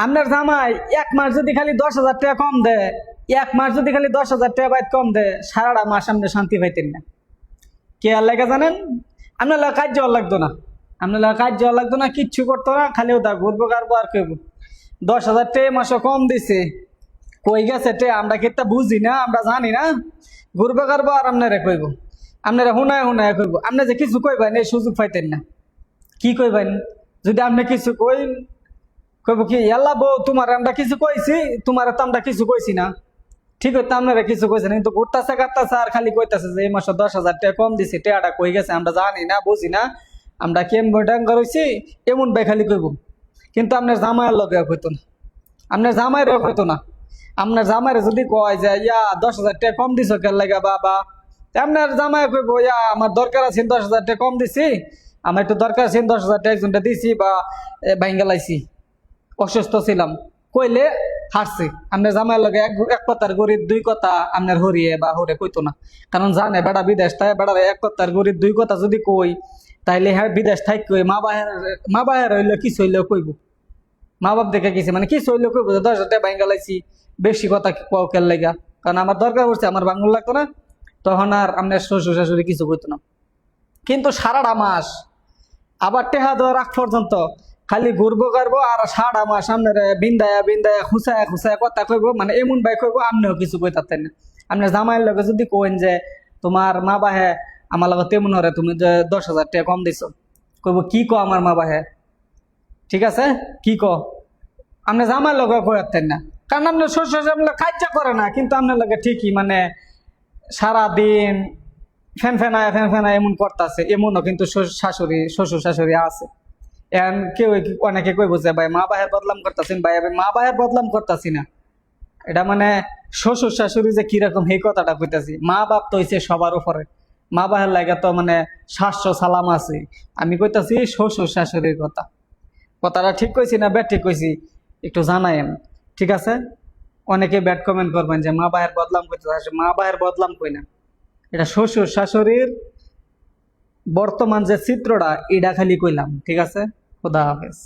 আপনার জামাই 1 মাস যদি খালি 10,000 টাকা কম দেয়, 1 মাস যদি খালি 10,000 টাকা বাইর কম দেয়, সারাটা মাস আপনি শান্তি পাইতেন না। কে আর লাগে জানেন? আপনার লাগে কাজ যাওয়ার লাগতো না, আপনার লাগে কাজ যাওয়ার লাগতো না, কিচ্ছু করতো না, খালি ওটা ঘুরবো কারবো আর কেউ। 10,000 টাকা মাসে কম দিছে, কই গেছে টে আমরা কেটটা বুঝি না, আমরা জানি না। ঘুরবো কারবো আর আপনারা কইব, আপনারা হুনায় হুনায় কইব। আপনি যে কিছু কইবেন এই সুযোগ পাইতেন না। কি কইবেন? যদি আপনি কিছু কইন, কইব কি এল্লা বউ তোমার আমরা কিছু কইছি, তোমার তো আমরা কিছু কইছি না। ঠিক হইতো আপনারা কিছু কইছেন, কিন্তু ঘুরতেছে কাটতেছে আর খালি কইতাছে যে এই মাসে 10,000 টাকা কম দিছে, টেয়াটা কই গেছে আমরা জানি না, বুঝি না, আমরা কেমন ডাঙ্গা রইছি, এমন ভাই খালি কইব। কিন্তু আপনার জামাইয়ের লগে কইতো না, আপনার জামাইরও কইতো না। আপনার জামাইরে যদি কয় যে ইয়া 10,000 টাকা কম দিছ কেন লাগা বাবা, আপনার জামাই কইব ইয়া আমার দরকার আছে 10,000 টাকা কম দিছি, আমার একটু দরকার আছে 10,000 টাকা একজনটা দিছি বা ভাঙ্গা লাইছি, অসুস্থ ছিলাম, কইলে হারছে। আপনার জামাইয়ের লগে এক কথার গরিব দুই কথা আপনার হরিয়ে বা হরে কইতো না। কারণ জানে বেড়া বিদেশ তাই বেড়ার এক কথার গরিব দুই কথা যদি কই, তাইলে হ্যাঁ বিদেশ থাক কই মা বাহের হইলে কিছু হইলেও কইব। মা বাপ দেখে গেছে মানে কিছু হইলেও কইব যে 10,000 টাকা ভাঙ্গা লাইছি, বেশি কথা কেল লাগা, কারণ আমার দরকার পড়ছে, আমার বাংলা লাগতো না। তখন আর আপনার শ্বশুর শাশুড়ি কিছু কইতো না। কিন্তু সারাটা মাস আবার টেহা দেওয়ার আগ পর্যন্ত খালি ঘুরবো করবো আর সারাটা মাস আপনার বিন্দায়া বিন্দায়া খুঁচায় খুঁচায় কথা কইব, মানে এমন ভাই কইব আপনিও কিছু কইতাতেন না। আপনার জামাইয়ের লগে যদি কইন যে তোমার মা বাহে আমার লগে তেমন হরে, তুমি যে 10,000 টাকা কম দিছ, কইব কি ক আমার মা বাহে, ঠিক আছে কি ক, আপনি জামাইয়ের লগে কইতেন না। কারণ আপনার শ্বশুর শাশুড়ি কাজ করে না, কিন্তু আপনার লগে ঠিকই মানে সারাদিন ফ্যান ফ্যানায় এমন করতেছে, এমনও কিন্তু শ্বশুর শাশুড়ি আছে। এখন কেউ অনেকে কইব যে ভাই মা বাহের বদলাম করতেছেন, ভাই আমি মা বাহের বদলাম করতেছি না, এটা মানে শ্বশুর শাশুড়ি যে কিরকম এই কথাটা কইতাছি। মা বাপ তো হইছে সবার উপরে, মা বাহের লাগে তো মানে শাস্ত্র সালাম আছে। আমি কইতাছি শ্বশুর শাশুড়ির কথা। কথাটা ঠিক কইছি না ব্যাট ঠিক কইছি একটু জানায়েন, ঠিক আছে? অনেকে ব্যাড কমেন্ট করবেন যে মা বাহের বদলাম কইতেছে, মা বাহের বদলাম কই না, এটা শ্বশুর শাশুড়ির বর্তমান যে চিত্রটা এটা খালি কইলাম, ঠিক আছে? খুদা হাফেজ।